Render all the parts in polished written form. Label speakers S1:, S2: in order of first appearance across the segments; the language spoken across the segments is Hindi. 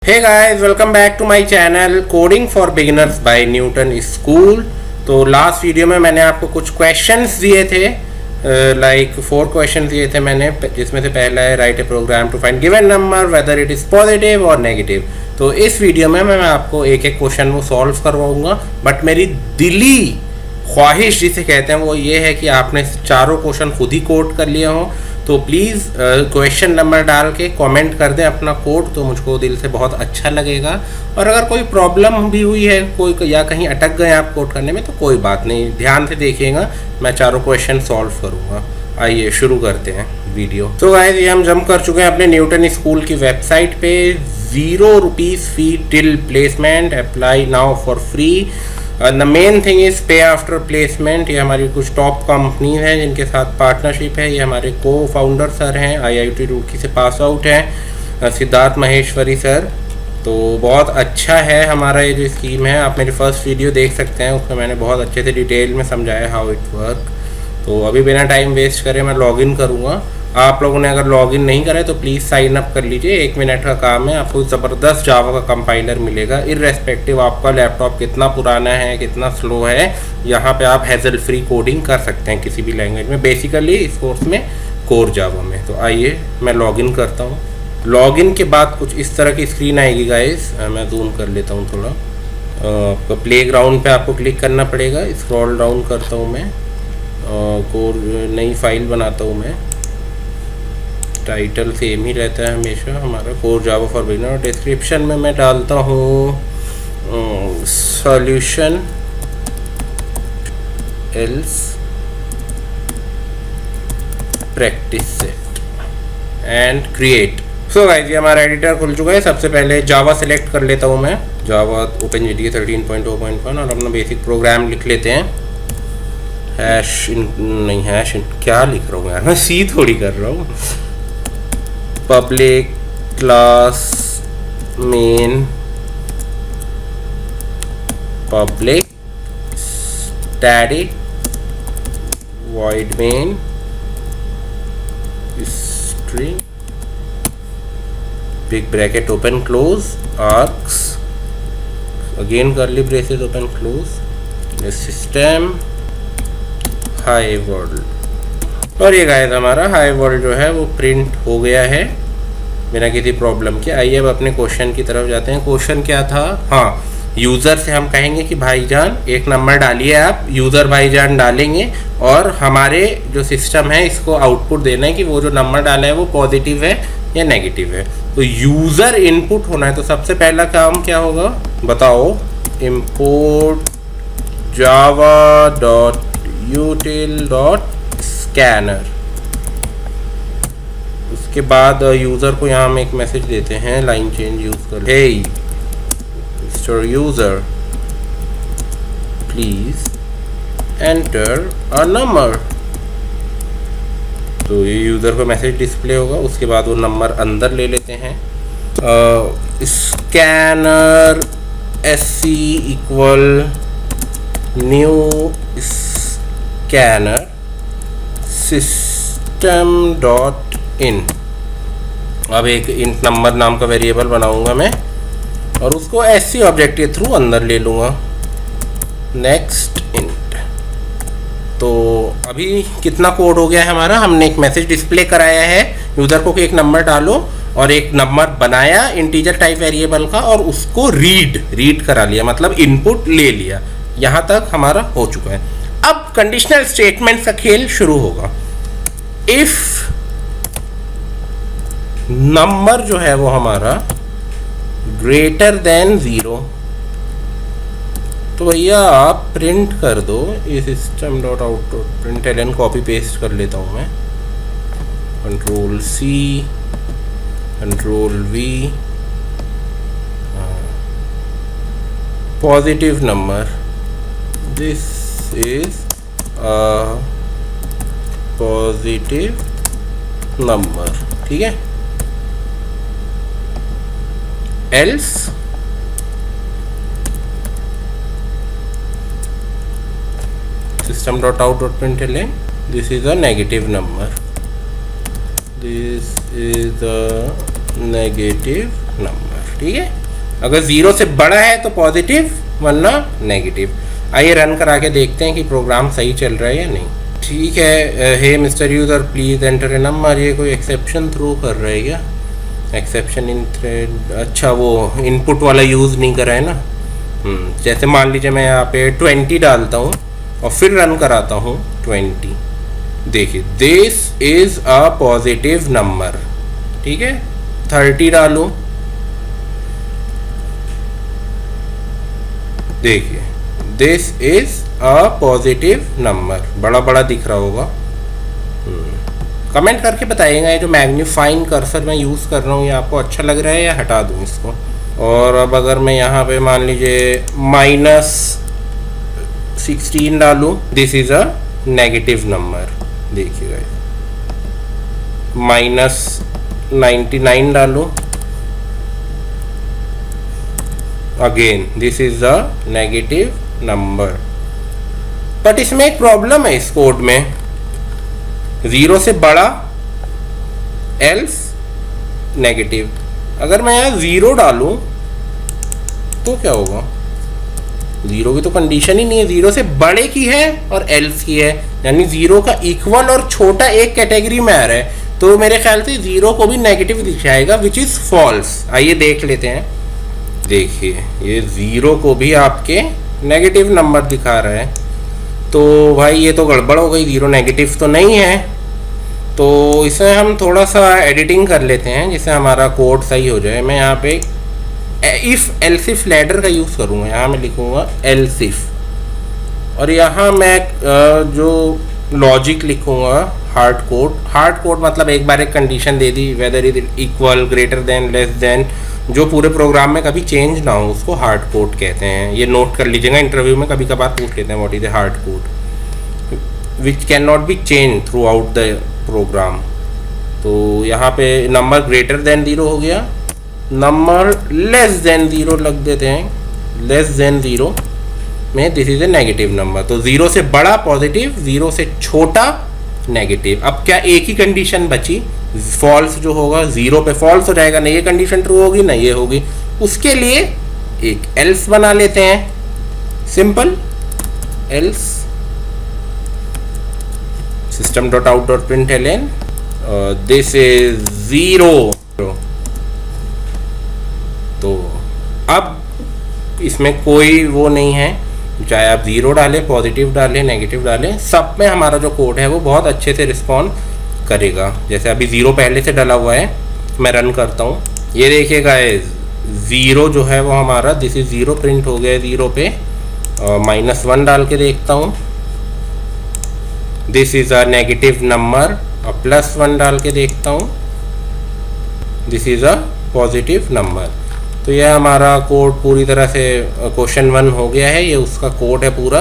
S1: Hey guys, welcome back to my channel coding for beginners by Newton school. तो लास्ट वीडियो में मैंने आपको कुछ क्वेश्चंस दिए थे, लाइक 4 क्वेश्चंस दिए थे मैंने, जिसमें से पहला है write a program to find given number whether it is positive और नेगेटिव। तो इस वीडियो में मैं आपको एक एक क्वेश्चन वो सॉल्व करवाऊंगा, बट मेरी दिली ख्वाहिश जिसे कहते हैं वो ये है कि आपने चारों क्वेश्चन खुद ही कोड कर लिया हो। तो प्लीज़ क्वेश्चन नंबर डाल के कमेंट कर दें अपना कोड, तो मुझको दिल से बहुत अच्छा लगेगा। और अगर कोई प्रॉब्लम भी हुई है कोई या कहीं अटक गए आप कोड करने में तो कोई बात नहीं, ध्यान से देखिएगा, मैं चारों क्वेश्चन सॉल्व करूँगा। आइए शुरू करते हैं वीडियो। तो गाइस, ये हम जंप कर चुके हैं अपने न्यूटन स्कूल की वेबसाइट पे। 0 rupees fee till placement, apply now for free. The main thing is पे आफ्टर प्लेसमेंट। ये हमारी कुछ टॉप कंपनी है जिनके साथ पार्टनरशिप है। ये हमारे को फाउंडर सर हैं, IIT रुड़की से पास आउट हैं, सिद्धार्थ महेश्वरी सर। तो बहुत अच्छा है हमारा ये जो स्कीम है। आप मेरी फर्स्ट वीडियो देख सकते हैं, उसमें मैंने बहुत अच्छे से डिटेल में समझाया हाउ इट वर्क। तो अभी बिना टाइम वेस्ट करे मैं लॉगिन करूँगा। आप लोगों ने अगर लॉगिन नहीं करा है तो प्लीज़ साइन अप कर लीजिए, 1 मिनट का काम है। आपको ज़बरदस्त जावा का कंपाइलर मिलेगा, इररेस्पेक्टिव आपका लैपटॉप कितना पुराना है कितना स्लो है। यहाँ पे आप हैजल फ्री कोडिंग कर सकते हैं किसी भी लैंग्वेज में, बेसिकली इस कोर्स में कोर जावा में। तो आइए मैं लॉगिन करता हूँ। लॉगिन के बाद कुछ इस तरह की स्क्रीन आएगी गाइस, मैं जूम कर लेता हूँ थोड़ा। आपका प्ले ग्राउंड पर आपको क्लिक करना पड़ेगा। स्क्रॉल डाउन करता हूँ मैं, कोर नई फाइल बनाता हूँ मैं। टाइटल सेम ही रहता है हमेशा हमारा, core Java for beginner. Description में मैं डालता हूँ solution else practice set and create. So guys, ये हमारा एडिटर खुल चुका है। सबसे पहले जावा सेलेक्ट कर लेता हूँ मैं, जावा OpenJDK 13.0.1, और अपना बेसिक प्रोग्राम लिख लेते हैं। हैश नहीं, हैश क्या लिख रहा हूँ यार मैं, सी थोड़ी कर रहा हूँ। Public class main public static void main string big bracket open close args again curly braces open close system hi world। और ये गाइस हमारा हाई वर्ल्ड जो है वो प्रिंट हो गया है बिना किसी प्रॉब्लम के। आइए अब अपने क्वेश्चन की तरफ जाते हैं। क्वेश्चन क्या था? हाँ, यूज़र से हम कहेंगे कि भाईजान एक नंबर डालिए, आप यूज़र भाईजान डालेंगे और हमारे जो सिस्टम है इसको आउटपुट देना है कि वो जो नंबर डाला है वो पॉजिटिव है या नेगेटिव है। तो यूज़र इनपुट होना है। तो सबसे पहला काम क्या होगा बताओ? Import java.util.scanner। उसके बाद यूज़र को यहाँ हम एक मैसेज देते हैं, लाइन चेंज यूज़ कर, hey mister user please enter a number. तो ये यूज़र को मैसेज डिस्प्ले होगा। उसके बाद वो नंबर अंदर ले लेते हैं। Scanner SC equal new scanner system.in। अब एक इंट नंबर नाम का वेरिएबल बनाऊंगा मैं और उसको SC ऑब्जेक्ट के थ्रू अंदर ले लूँगा। Next int. तो अभी कितना कोड हो गया है हमारा? हमने एक मैसेज डिस्प्ले कराया है यूज़र को कि एक नंबर डालो, और एक नंबर बनाया इंटीजर टाइप वेरिएबल का, और उसको रीड करा लिया, मतलब इनपुट ले लिया। यहाँ तक हमारा हो चुका है। अब कंडीशनल स्टेटमेंट का खेल शुरू होगा। इफ नंबर जो है वो हमारा ग्रेटर देन 0, तो भैया आप प्रिंट कर दो ये system.out.println। कॉपी पेस्ट कर लेता हूँ मैं, Ctrl+C Ctrl+V। Positive number, this is a positive number, ठीक है। Else system.out.println this is a negative number, this is a negative number. ठीक है, अगर 0 से बड़ा है तो पॉजिटिव वरना नेगेटिव। आइए रन करा के देखते हैं कि प्रोग्राम सही चल रहा है या नहीं। ठीक है, hey mister user please enter a number. ये कोई एक्सेप्शन थ्रो कर रहा है क्या? एक्सेप्शन इन थ्रेड, अच्छा वो इनपुट वाला यूज़ नहीं करा है ना। जैसे मान लीजिए मैं यहाँ पे 20 डालता हूँ और फिर रन कराता हूँ 20, देखिए this is a positive number, ठीक है। 30 डालूँ, देखिए this is a positive number, बड़ा बड़ा दिख रहा होगा। कमेंट करके बताइएगा ये जो मैग्नीफाइंग कर्सर मैं यूज़ कर रहा हूँ ये आपको अच्छा लग रहा है या हटा दूँ इसको। और अब अगर मैं यहाँ पे मान लीजिए -16 डालूँ, this is a negative number, देखिएगा। -99 डालूँ, again this is a negative number. But इसमें एक प्रॉब्लम है इस कोड में, 0 से बड़ा एल्स नेगेटिव। अगर मैं यहाँ 0 डालूं तो क्या होगा? 0 की तो कंडीशन ही नहीं है, 0 से बड़े की है और एल्स की है, यानी 0 का इक्वल और छोटा एक कैटेगरी में आ रहा है, तो मेरे ख्याल से 0 को भी नेगेटिव दिखाएगा, विच इज फॉल्स। आइए देख लेते हैं। देखिए ये 0 को भी आपके नेगेटिव नंबर दिखा रहा है, तो भाई ये तो गड़बड़ हो गई, 0 नेगेटिव तो नहीं है। तो इसे हम थोड़ा सा एडिटिंग कर लेते हैं जिससे हमारा कोड सही हो जाए। मैं यहाँ पे इफ़ एल्सिफ लैडर का यूज़ करूँगा, यहाँ मैं लिखूँगा एल्सिफ, और यहाँ मैं जो लॉजिक लिखूँगा हार्ड कोड मतलब एक बार एक कंडीशन दे दी, whether is equal, greater than, less than, जो पूरे प्रोग्राम में कभी चेंज ना हो उसको हार्ड कोड कहते हैं। ये नोट कर लीजिएगा, इंटरव्यू में कभी कभार पूछ लेते हैं what is a hard code which can not be change throughout the program. तो यहाँ पे नंबर ग्रेटर देन 0 हो गया, नंबर लेस देन 0 लग देते हैं, लेस देन 0 में this is a negative number. तो 0 से बड़ा पॉजिटिव, 0 से छोटा नेगेटिव। अब क्या एक ही कंडीशन बची, फॉल्स जो होगा 0 पे फॉल्स हो जाएगा, ना ये कंडीशन ट्रू होगी ना ये होगी। उसके लिए एक एल्स बना लेते हैं, simple else system.out.println this is 0। तो अब इसमें कोई वो नहीं है, चाहे आप 0 डालें, पॉजिटिव डालें, नेगेटिव डालें, सब में हमारा जो कोड है वो बहुत अच्छे से रिस्पॉन्ड करेगा। जैसे अभी 0 पहले से डला हुआ है, मैं रन करता हूँ, ये देखिएगा 0 जो है वो हमारा दिस इज 0 प्रिंट हो गया है 0 पे। -1 डाल के देखता हूँ, this is a negative number, और +1 डाल के देखता हूँ, this is a positive number. तो यह हमारा कोड पूरी तरह से क्वेश्चन 1 हो गया है, ये उसका कोड है पूरा।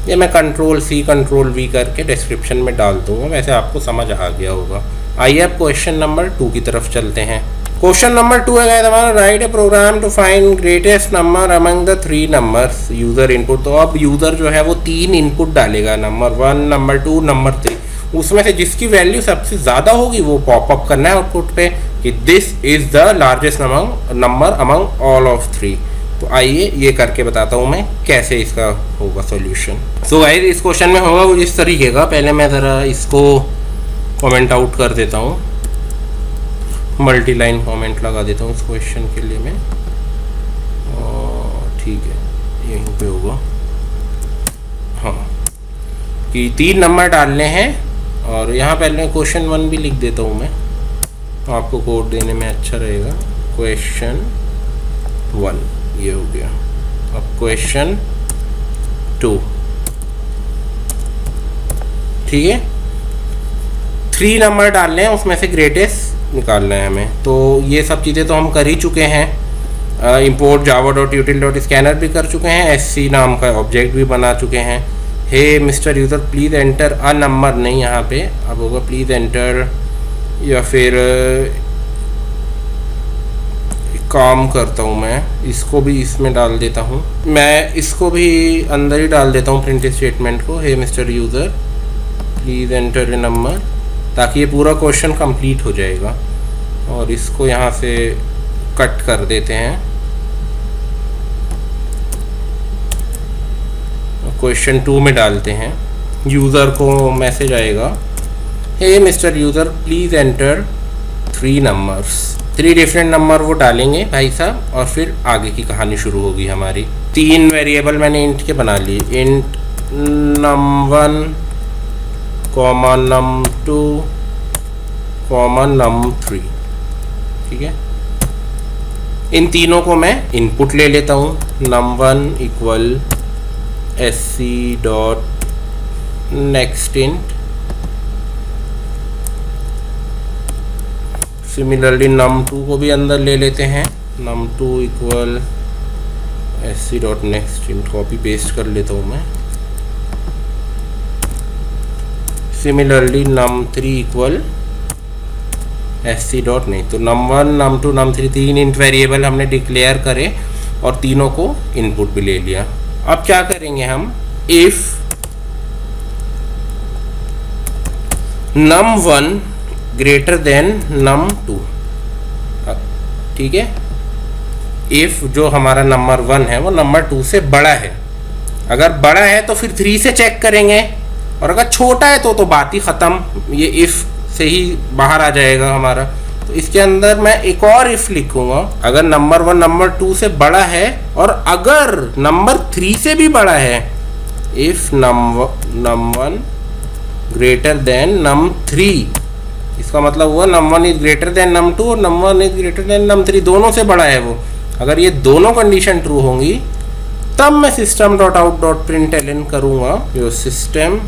S1: ये मैं Ctrl+C Ctrl+V करके डिस्क्रिप्शन में डाल दूंगा, वैसे आपको समझ आ गया होगा। आइए अब क्वेश्चन नंबर 2 की तरफ चलते हैं। क्वेश्चन नंबर 2 है हमारा, write a program to find greatest number among the 3 numbers user input. तो अब यूज़र जो है वो 3 इनपुट डालेगा, नंबर 1, नंबर 2, नंबर 3। उसमें से जिसकी वैल्यू सबसे ज़्यादा होगी वो पॉपअप करना है आउटपुट पे कि this is the largest number among all of 3। तो आइए ये करके बताता हूँ मैं कैसे इसका होगा सॉल्यूशन। सो गाइस इस क्वेश्चन में होगा कुछ इस तरीके का। पहले मैं ज़रा इसको कमेंट आउट कर देता हूँ, मल्टी लाइन कमेंट लगा देता हूँ इस क्वेश्चन के लिए मैं, ठीक है यहीं पे होगा। हाँ, कि 3 नंबर डालने हैं, और यहाँ पहले क्वेश्चन 1 भी लिख देता हूँ मैं, तो आपको कोड देने में अच्छा रहेगा। क्वेश्चन 1 ये हो गया। अब क्वेश्चन 2, ठीक है, 3 नंबर डालने हैं, उसमें से ग्रेटेस्ट निकालना है हमें। तो ये सब चीज़ें तो हम कर ही चुके हैं, इंपोर्ट java.util.scanner भी कर चुके हैं, sc नाम का ऑब्जेक्ट भी बना चुके हैं। Hey mister user please enter a number, नहीं यहाँ पे अब होगा प्लीज़ एंटर, या फिर काम करता हूँ मैं, इसको भी इसमें डाल देता हूँ, मैं इसको भी अंदर ही डाल देता हूँ प्रिंट स्टेटमेंट को। Hey mister user please enter a number, ताकि ये पूरा क्वेश्चन कंप्लीट हो जाएगा। और इसको यहाँ से कट कर देते हैं, क्वेश्चन 2 में डालते हैं। यूज़र को मैसेज आएगा, hey mister user please enter 3 numbers. 3 different number वो डालेंगे भाई साहब, और फिर आगे की कहानी शुरू होगी हमारी। 3 वेरिएबल मैंने इंट के बना लिए, int num1 comma num2 comma num3, ठीक है। इन तीनों को मैं इनपुट ले लेता हूँ, num1 equal sc dot next int, similarly num2 को भी अंदर ले लेते हैं, num2 equal sc dot next int, copy paste कर लेता हूँ मैं। Similarly num3 equal sc dot नहीं, तो num1 num2 num3 3 int variable हमने डिक्लेयर करे और तीनों को इनपुट भी ले लिया। अब क्या करेंगे हम, if num1 greater than num2, ठीक है। इफ जो हमारा नंबर 1 है वो नंबर 2 से बड़ा है, अगर बड़ा है तो फिर 3 से चेक करेंगे, और अगर छोटा है तो बात ही ख़त्म, ये इफ़ से ही बाहर आ जाएगा हमारा। तो इसके अंदर मैं एक और इफ़ लिखूंगा, अगर नंबर 1 नंबर 2 से बड़ा है और अगर नंबर 3 से भी बड़ा है, if num1 greater than num3, इसका मतलब हुआ num1 is greater than num2 और num1 is greater than num3, दोनों से बड़ा है वो। अगर ये दोनों कंडीशन ट्रू होंगी तब मैं system dot out dot println करूँगा, जो system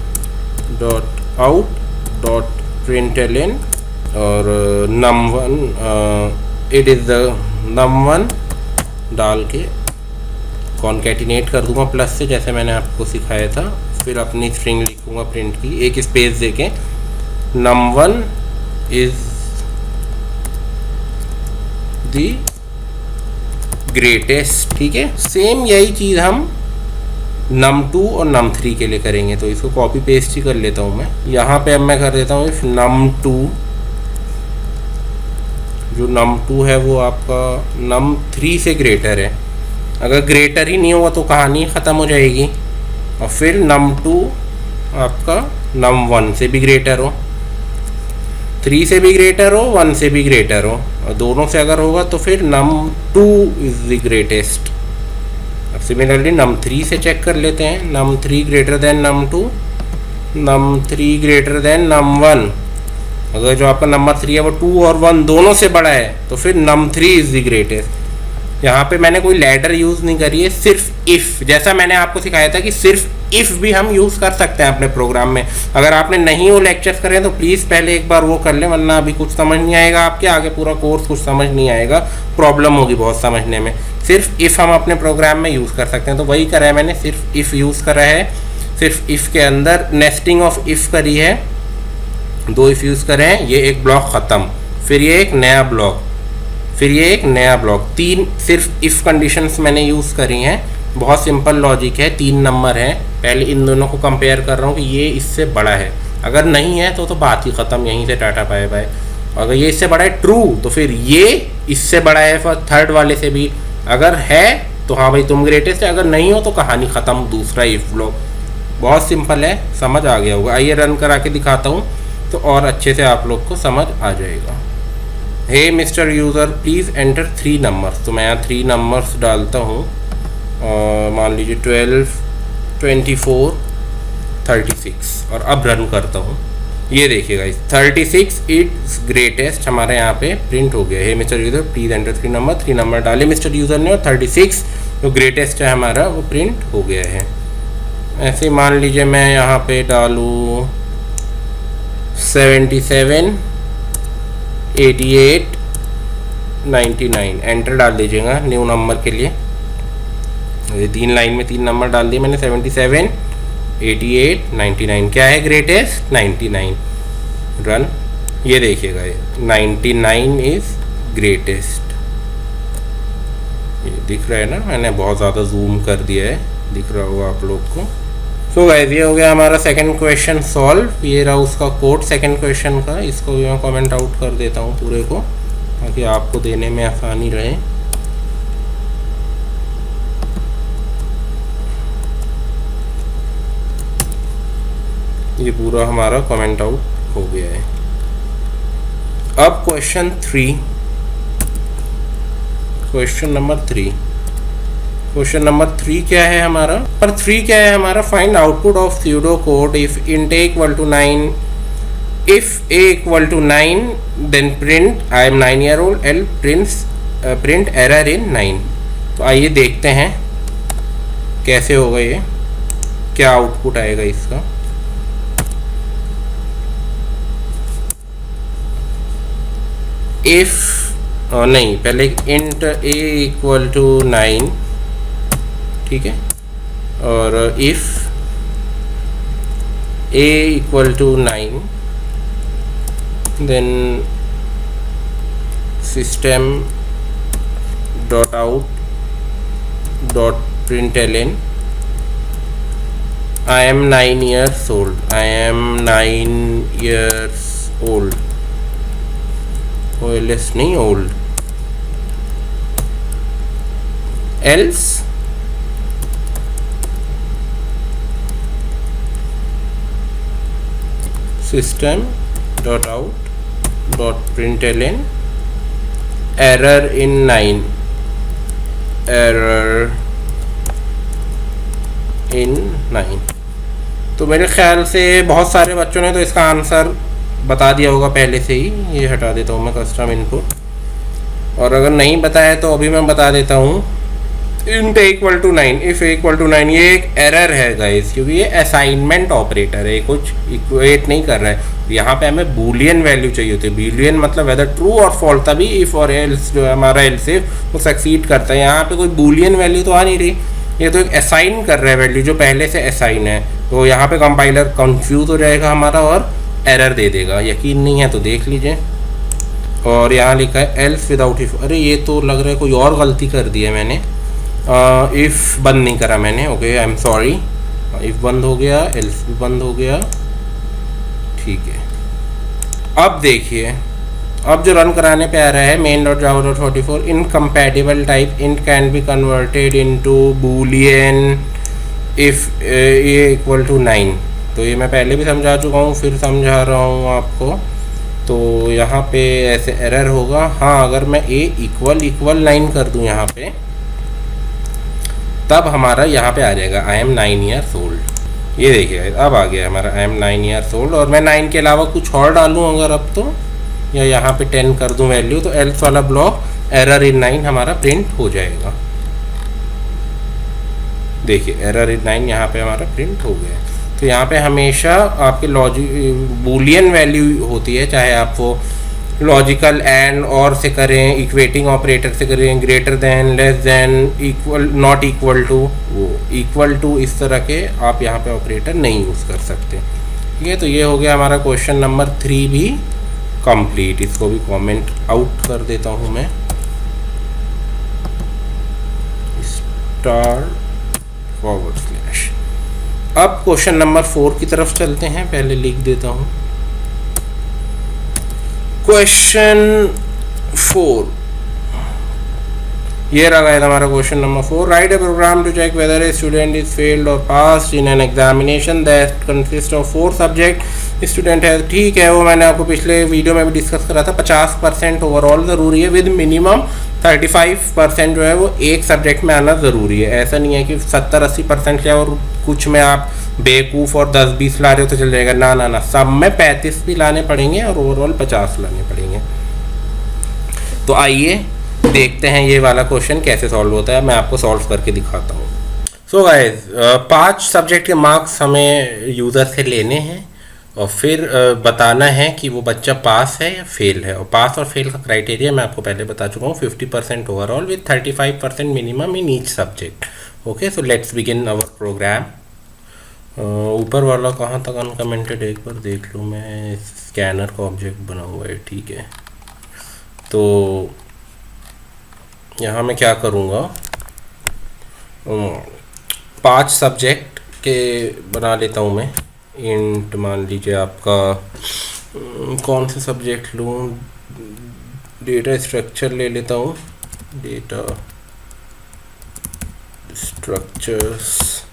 S1: dot out dot println और num1 it is the num1 डाल के कॉन्कैटिनेट कर दूंगा प्लस से, जैसे मैंने आपको सिखाया था। फिर अपनी स्ट्रिंग लिखूंगा प्रिंट की, एक स्पेस देके num1 इज द ग्रेटेस्ट, ठीक है। सेम यही चीज़ हम num2 और num3 के लिए करेंगे, तो इसको कॉपी पेस्ट ही कर लेता हूँ मैं। यहाँ पे अब मैं कर देता हूँ इफ num2, जो num2 है वो आपका num3 से ग्रेटर है, अगर ग्रेटर ही नहीं होगा तो कहानी ख़त्म हो जाएगी। और फिर num2 आपका num1 से भी ग्रेटर हो, 3 से भी ग्रेटर हो, 1 से भी ग्रेटर हो, और दोनों से अगर होगा तो फिर num2 इज़ द ग्रेटेस्ट। अब सिमिलरली num3 से चेक कर लेते हैं, num3 greater than num2, num3 greater than num1, अगर जो आपका नंबर 3 है वो 2 और 1 दोनों से बड़ा है तो फिर num3 इज़ द ग्रेटेस्ट। यहाँ पे मैंने कोई लैडर यूज़ नहीं करी है, सिर्फ इफ़, जैसा मैंने आपको सिखाया था कि सिर्फ इफ़ भी हम यूज़ कर सकते हैं अपने प्रोग्राम में। अगर आपने नहीं वो लेक्चर्स करे तो प्लीज़ पहले एक बार वो कर लें, वरना अभी कुछ समझ नहीं आएगा आपके, आगे पूरा कोर्स कुछ समझ नहीं आएगा, प्रॉब्लम होगी बहुत समझने में। सिर्फ इफ़ हम अपने प्रोग्राम में यूज़ कर सकते हैं, तो वही करा है मैंने, सिर्फ इफ़ यूज़ करा है। सिर्फ इफ़ के अंदर नेस्टिंग ऑफ इफ़ करी है, 2 इफ़ यूज़ करे हैं, ये एक ब्लॉक ख़त्म, फिर ये एक नया ब्लॉक, फिर ये एक नया ब्लॉक, 3 सिर्फ इफ़ कंडीशंस मैंने यूज़ करी हैं। बहुत सिंपल लॉजिक है, 3 नंबर हैं, पहले इन दोनों को कंपेयर कर रहा हूँ कि ये इससे बड़ा है, अगर नहीं है तो बात ही ख़त्म, यहीं से टाटा बाय बाय। अगर ये इससे बड़ा है ट्रू, तो फिर ये इससे बड़ा है थर्ड वाले से भी, अगर है तो हाँ भाई तुम ग्रेटेस्ट है, अगर नहीं हो तो कहानी ख़त्म, दूसरा इफ़ ब्लॉक। बहुत सिंपल है, समझ आ गया होगा। आइए रन करा के दिखाता हूँ तो और अच्छे से आप लोग को समझ आ जाएगा। Hey mister user please enter 3 numbers, तो मैं यहाँ 3 नंबर्स डालता हूँ, मान लीजिए 12, 24, 36, और अब रन करता हूँ। ये देखिएगा, 36 इट्स ग्रेटेस्ट हमारे यहाँ पे प्रिंट हो गया है। Mister user please enter 3 number डाले मिस्टर यूज़र ने, और 36 जो ग्रेटेस्ट है हमारा वो प्रिंट हो गया है। ऐसे मान लीजिए मैं यहाँ पे डालूँ 77, 88, 99, एंटर डाल दीजिएगा न्यू नंबर के लिए। ये 3 लाइन में 3 नंबर डाल दिए मैंने, 77, 88, 99, क्या है ग्रेटेस्ट 99। रन, ये देखिएगा ये 99 इज़ ग्रेटेस्ट, ये दिख रहा है ना, मैंने बहुत ज़्यादा जूम कर दिया है, दिख रहा होगा आप लोग को। सो गाइस ये हो गया हमारा सेकंड क्वेश्चन सॉल्व। ये रहा उसका कोड सेकंड क्वेश्चन का, इसको भी मैं कमेंट आउट कर देता हूँ पूरे को, ताकि आपको देने में आसानी रहे। ये पूरा हमारा कमेंट आउट हो गया है। अब क्वेश्चन नंबर 3 क्या है हमारा? पर 3 क्या है हमारा? Find output of pseudo code if int a equal to 9, if a equal to 9 then print I am 9 year old, else print error in 9। तो आइए देखते हैं कैसे होगा ये, क्या आउटपुट आएगा इसका। इफ नहीं, पहले int a equal to 9, ठीक है, और if a equal to 9 then system dot out dot println I am 9 years old, I am 9 years old, OLS नहीं old, else system dot out dot println error in 9, error in 9। तो मेरे ख्याल से बहुत सारे बच्चों ने तो इसका आंसर बता दिया होगा पहले से ही। ये हटा देता हूँ मैं कस्टम इनपुट, और अगर नहीं बताया तो अभी मैं बता देता हूँ। int equal to 9, if equal to 9, ये एक एरर है गाइस, क्योंकि ये असाइनमेंट ऑपरेटर है, कुछ इक्वेट नहीं कर रहा है। यहाँ पे हमें बूलियन वैल्यू चाहिए होती है, बूलियन मतलब वेदर ट्रू और फॉल्स, तभी इफ और एल्स जो है हमारा एल्स इफ वो सक्सीड करता है। यहाँ पे कोई बूलियन वैल्यू तो आ नहीं रही, ये तो एक असाइन कर रहा है वैल्यू जो पहले से असाइन है। तो यहाँ पे कंपाइलर कंफ्यूज हो जाएगा हमारा और एरर दे देगा। यकीन नहीं है तो देख लीजिए। और यहाँ लिखा है एल्स विदाउट इफ, अरे ये तो लग रहा है कोई और गलती कर दी है मैंने, इफ़ बंद नहीं करा मैंने, okay I am sorry. If बंद हो गया, एल्स भी बंद हो गया, ठीक है। अब देखिए, अब जो रन कराने पे आ रहा है main.java.44 incompatible type int can be converted into boolean if a equal to 9। तो ये मैं पहले भी समझा चुका हूँ, फिर समझा रहा हूँ आपको। तो यहाँ पे ऐसे एरर होगा। हाँ, अगर मैं ए इक्वल 9 कर दूँ यहाँ पे, तब हमारा यहाँ पे आ जाएगा आई एम 9 ईयर्स ओल्ड। ये देखिए अब आ गया हमारा आई एम 9 ईयर्स ओल्ड। और मैं 9 के अलावा कुछ और डालूँ अगर अब तो, या यहाँ पे 10 कर दूँ वैल्यू, तो एल्स वाला ब्लॉक एरर इन 9 हमारा प्रिंट हो जाएगा। देखिए एरर इन 9 यहाँ पे हमारा प्रिंट हो गया। तो यहाँ पे हमेशा आपके लॉजिक बूलियन वैल्यू होती है, चाहे आप वो लॉजिकल एंड और से करें, इक्वेटिंग ऑपरेटर से करें, greater than, less than, equal, not equal to, वो इक्वल टू, इस तरह के आप यहाँ पे ऑपरेटर नहीं यूज़ कर सकते। ठीक है, तो ये हो गया हमारा क्वेश्चन नंबर 3 भी कंप्लीट। इसको भी कमेंट आउट कर देता हूँ मैं, स्टार फॉरवर्ड स्लैश। अब क्वेश्चन नंबर 4 की तरफ चलते हैं, पहले लिख देता हूँ क्वेश्चन 4। ये रहा है हमारा question number 4। Write a program to check whether a student is failed or passed in an examination that consist of 4 subject student है। ठीक है, वो मैंने आपको पिछले वीडियो में भी डिस्कस करा था। 50% ओवरऑल ज़रूरी है, विद मिनिमम 35% जो है वो एक सब्जेक्ट में आना ज़रूरी है। ऐसा नहीं है कि 70-80% या और कुछ में आप बेवकूफ़ और 10-20 ला रहे हो तो चल जाएगा। ना ना ना, सब में 35 भी लाने पड़ेंगे और ओवरऑल 50 लाने पड़ेंगे। तो आइए देखते हैं ये वाला क्वेश्चन कैसे सॉल्व होता है, मैं आपको सॉल्व करके दिखाता हूँ। सो गाइस, 5 सब्जेक्ट के मार्क्स हमें यूज़र से लेने हैं और फिर बताना है कि वो बच्चा पास है या फेल है। और पास और फेल का क्राइटेरिया मैं आपको पहले बता चुका हूँ, 50% overall with 35% minimum in each subject. Okay, so let's begin our program. ऊपर वाला कहाँ तक अनकमेंटेड एक बार देख लूँ मैं, स्कैनर का ऑब्जेक्ट बना हुआ है। ठीक है, तो यहाँ मैं क्या करूँगा, 5 सब्जेक्ट के बना लेता हूँ मैं। इंट मान लीजिए आपका कौन से सब्जेक्ट लूँ, डेटा स्ट्रक्चर ले लेता हूँ, डेटा स्ट्रक्चर्स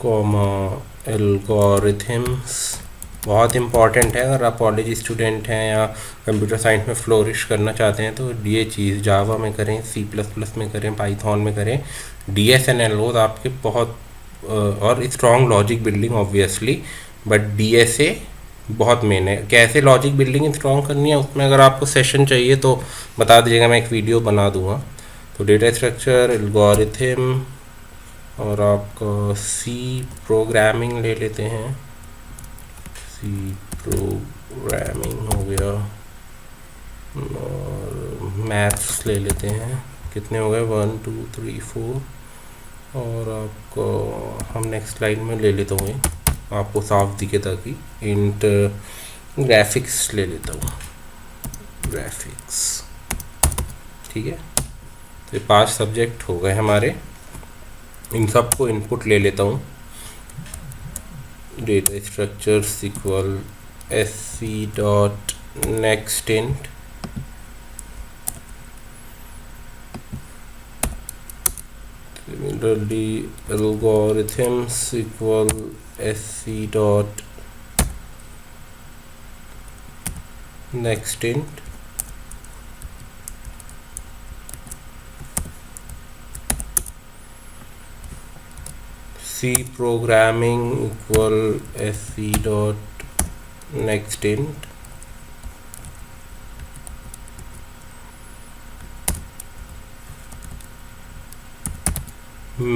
S1: कॉमा एल्गोरिथम्स बहुत इम्पॉर्टेंट है। अगर आप कॉलेज स्टूडेंट हैं या कंप्यूटर साइंस में फ्लोरिश करना चाहते हैं तो ये चीज़ जावा में करें, सी प्लस प्लस में करें, पाइथन में करें। डी एस एन एल ओज आपके बहुत और strong logic building obviously, but D S A बहुत मेन है। कैसे लॉजिक बिल्डिंग स्ट्रॉन्ग करनी है उसमें अगर आपको सेशन चाहिए तो बता दीजिएगा, मैं एक वीडियो बना दूंगा। तो डेटा स्ट्रक्चर, एल्गोरिथम और आपका सी प्रोग्रामिंग ले लेते हैं। सी प्रोग्रामिंग हो गया और मैथ्स ले लेते हैं। कितने हो गए? 1 2 3 4। और आपको हम नेक्स्ट स्लाइड में ले लेता हूँ, आपको साफ दिखे ताकि। इंट ग्राफिक्स ले लेता हूँ, ग्राफिक्स, ठीक है। तो ये 5 सब्जेक्ट हो गए हमारे। इन सबको इनपुट ले लेता हूँ। Data structures equal sc dot next int, similarly algorithms equal sc dot next int, C programming equal sc dot next int,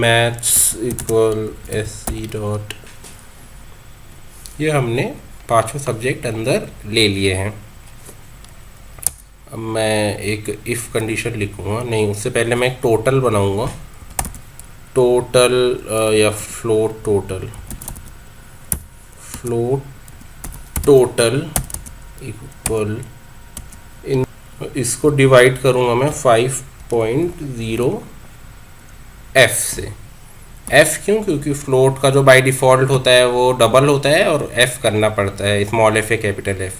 S1: maths equal sc dot। ये हमने 5 सब्जेक्ट अंदर ले लिए हैं। अब मैं एक इफ़ कंडीशन लिखूँगा, नहीं उससे पहले मैं एक टोटल बनाऊँगा। टोटल या float total, float total equal in, इसको डिवाइड करूँगा मैं 5.0 f से। f क्यों? क्योंकि फ्लोट का जो बाय डिफ़ॉल्ट होता है वो डबल होता है और f करना पड़ता है, स्मॉल f है कैपिटल F।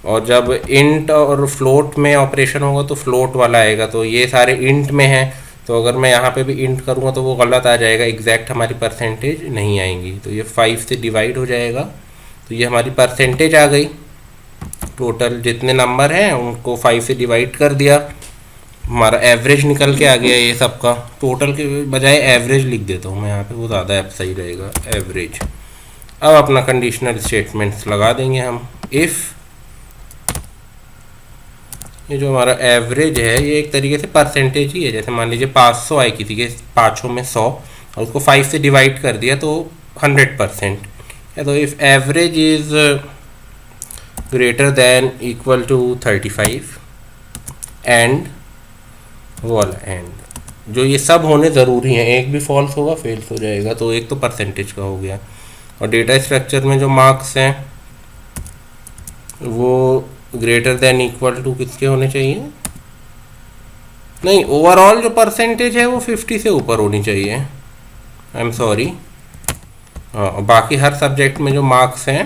S1: और जब इंट और फ्लोट में ऑपरेशन होगा तो फ्लोट वाला आएगा। तो ये सारे इंट में है, तो अगर मैं यहाँ पे भी इंट करूँगा तो वो गलत आ जाएगा, एग्जैक्ट हमारी परसेंटेज नहीं आएंगी। तो ये 5 से डिवाइड हो जाएगा, तो ये हमारी परसेंटेज आ गई। टोटल जितने नंबर हैं उनको 5 से डिवाइड कर दिया, हमारा एवरेज निकल के आ गया ये सबका। टोटल के बजाय एवरेज लिख देता हूँ मैं यहाँ पे, वो ज़्यादा सही रहेगा, एवरेज। अब अपना कंडीशनल स्टेटमेंट्स लगा देंगे हम। इफ़ ये जो हमारा एवरेज है ये एक तरीके से परसेंटेज ही है। जैसे मान लीजिए 500 आए किसी के, 500 में 100 और उसको 5 से डिवाइड कर दिया तो 100% है। तो if average is greater than equal to 35 and वो वाला एंड, जो ये सब होने ज़रूरी हैं, एक भी फॉल्स होगा फेल्स हो जाएगा। तो एक तो परसेंटेज का हो गया। और डेटा स्ट्रक्चर में जो मार्क्स हैं वो ग्रेटर देन इक्वल टू किसके होने चाहिए? नहीं, ओवरऑल जो परसेंटेज है वो 50 से ऊपर होनी चाहिए। I am sorry. हाँ, बाकी हर सब्जेक्ट में जो मार्क्स हैं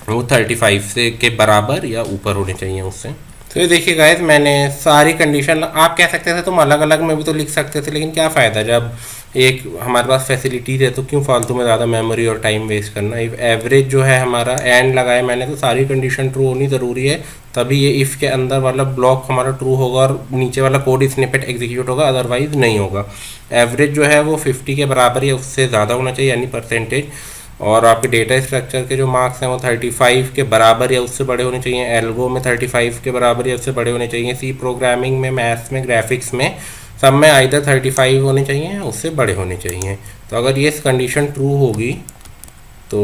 S1: वो 35 से के बराबर या ऊपर होने चाहिए उससे। तो ये देखिए गाइस, मैंने सारी कंडीशन, आप कह सकते थे तुम अलग अलग में भी तो लिख सकते थे, लेकिन क्या फ़ायदा जब एक हमारे पास फैसिलिटीज है तो क्यों फालतू में ज़्यादा मेमोरी और टाइम वेस्ट करना। इफ एवरेज जो है हमारा एंड लगाए मैंने, तो सारी कंडीशन ट्रू होनी ज़रूरी है, तभी ये इफ़ के अंदर वाला ब्लॉक हमारा ट्रू होगा और नीचे वाला कोड स्निपेट एग्जीक्यूट होगा, अदरवाइज नहीं होगा। एवरेज जो है वो 50 के बराबर या उससे ज़्यादा होना चाहिए, यानी परसेंटेज। और आपके डेटा स्ट्रक्चर के जो मार्क्स हैं वो 35 के बराबर या उससे बड़े होने चाहिए। एल्गो में 35 के बराबर या उससे बड़े होने चाहिए। सी प्रोग्रामिंग में, मैथ्स में, ग्राफिक्स में, सब में आइदर 35 होने चाहिए या उससे बड़े होने चाहिए। तो अगर ये कंडीशन ट्रू होगी तो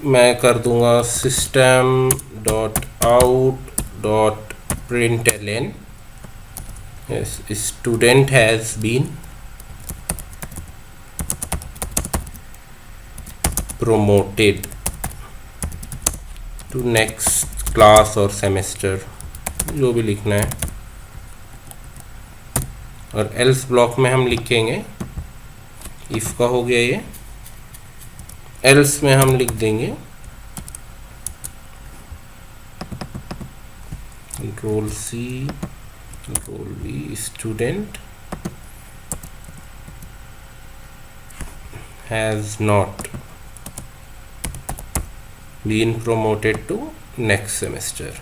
S1: मैं कर दूंगा system dot out dot println student has been promoted to next class और semester, जो भी लिखना है। और else ब्लॉक में हम लिखेंगे, if का हो गया ये, else में हम लिख देंगे Ctrl C Ctrl V, student has not been promoted to next semester.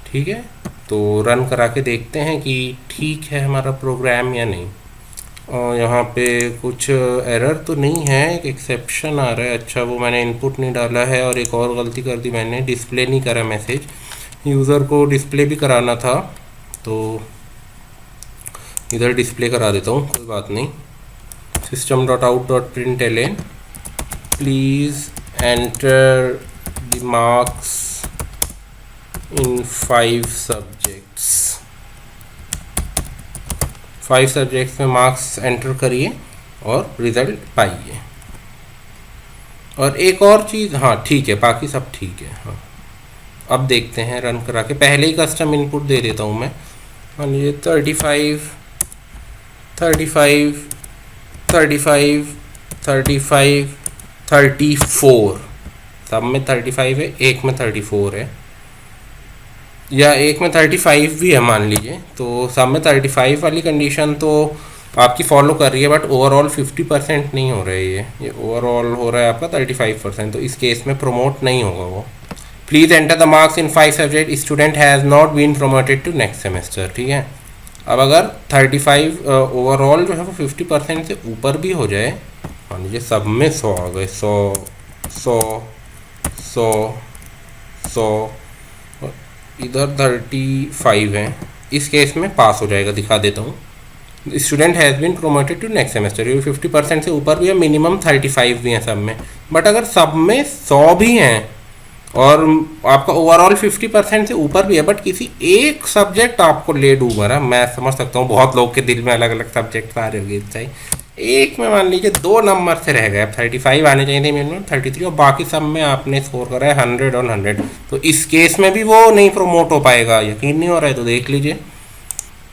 S1: ठीक है, तो रन करा के देखते हैं कि ठीक है हमारा प्रोग्राम या नहीं। और यहाँ पे कुछ एरर तो नहीं है, एक एक्सेप्शन आ रहा है। अच्छा, वो मैंने इनपुट नहीं डाला है और एक और गलती कर दी मैंने, डिस्प्ले नहीं करा मैसेज। यूज़र को डिस्प्ले भी कराना था तो इधर डिस्प्ले करा देता हूँ, कोई बात नहीं। system.out.println please enter the marks in 5 subjects. 5 subjects में मार्क्स एंटर करिए और रिज़ल्ट पाइए। और एक और चीज़, हाँ ठीक है, बाकी सब ठीक है। हाँ, अब देखते हैं रन करा के। पहले ही कस्टम इनपुट दे देता हूँ मैं। मान लीजिए 35 35 35 35 34, सब में 35 है, एक में 34 है, या एक में 35 भी है मान लीजिए। तो सब में 35 वाली कंडीशन तो आपकी फॉलो कर रही है, बट ओवरऑल 50% नहीं हो रहा है। ये ओवरऑल हो रहा है आपका 35%, तो इस केस में प्रमोट नहीं होगा वो। Please enter the marks in 5 subject, student has not been promoted to next semester. ठीक है, अब अगर 35 ओवरऑल जो है वो 50% से ऊपर भी हो जाए, मान लीजिए सब में 100 आ गए, 100 100 100 100, इधर 35 है, इस केस में पास हो जाएगा। दिखा देता हूँ, student has been promoted to next semester. ये 50% से ऊपर भी है, मिनिमम 35 भी हैं सब में। बट अगर सब में 100 भी हैं और आपका ओवरऑल 50% से ऊपर भी है, बट किसी एक सब्जेक्ट आपको ले डूब रहा, मैं समझ सकता हूँ बहुत लोग के दिल में अलग अलग सब्जेक्ट आ रहे होंगे, चाहिए एक में मान लीजिए 2 नंबर से रह गए। अब 35 आने चाहिए थे मिनिमम 33, और बाकी सब में आपने स्कोर करा है 100 और 100, तो इस केस में भी वो नहीं प्रमोट हो पाएगा। यकीन नहीं हो रहा है तो देख लीजिए,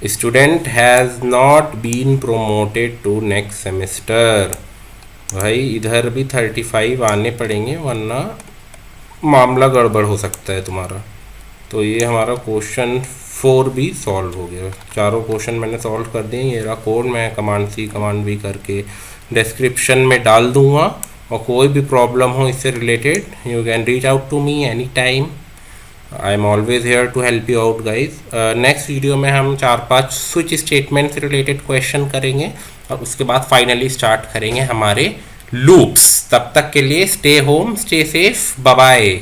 S1: student has not been promoted to next semester. भाई इधर भी 35 आने पड़ेंगे, वरना मामला गड़बड़ हो सकता है तुम्हारा। तो ये हमारा क्वेश्चन 4 भी सॉल्व हो गया। चारों क्वेश्चन मैंने सॉल्व कर दिए। ये रहा कोड, मैं कमांड C कमांड V करके डिस्क्रिप्शन में डाल दूंगा, और कोई भी प्रॉब्लम हो इससे related you can reach out to me any time. I am always here to help you out guys. Next video में हम 4-5 स्विच स्टेटमेंट से रिलेटेड क्वेश्चन करेंगे, और उसके बाद फाइनली स्टार्ट करेंगे हमारे लूप्स। तब तक के लिए stay home, stay safe, bye bye.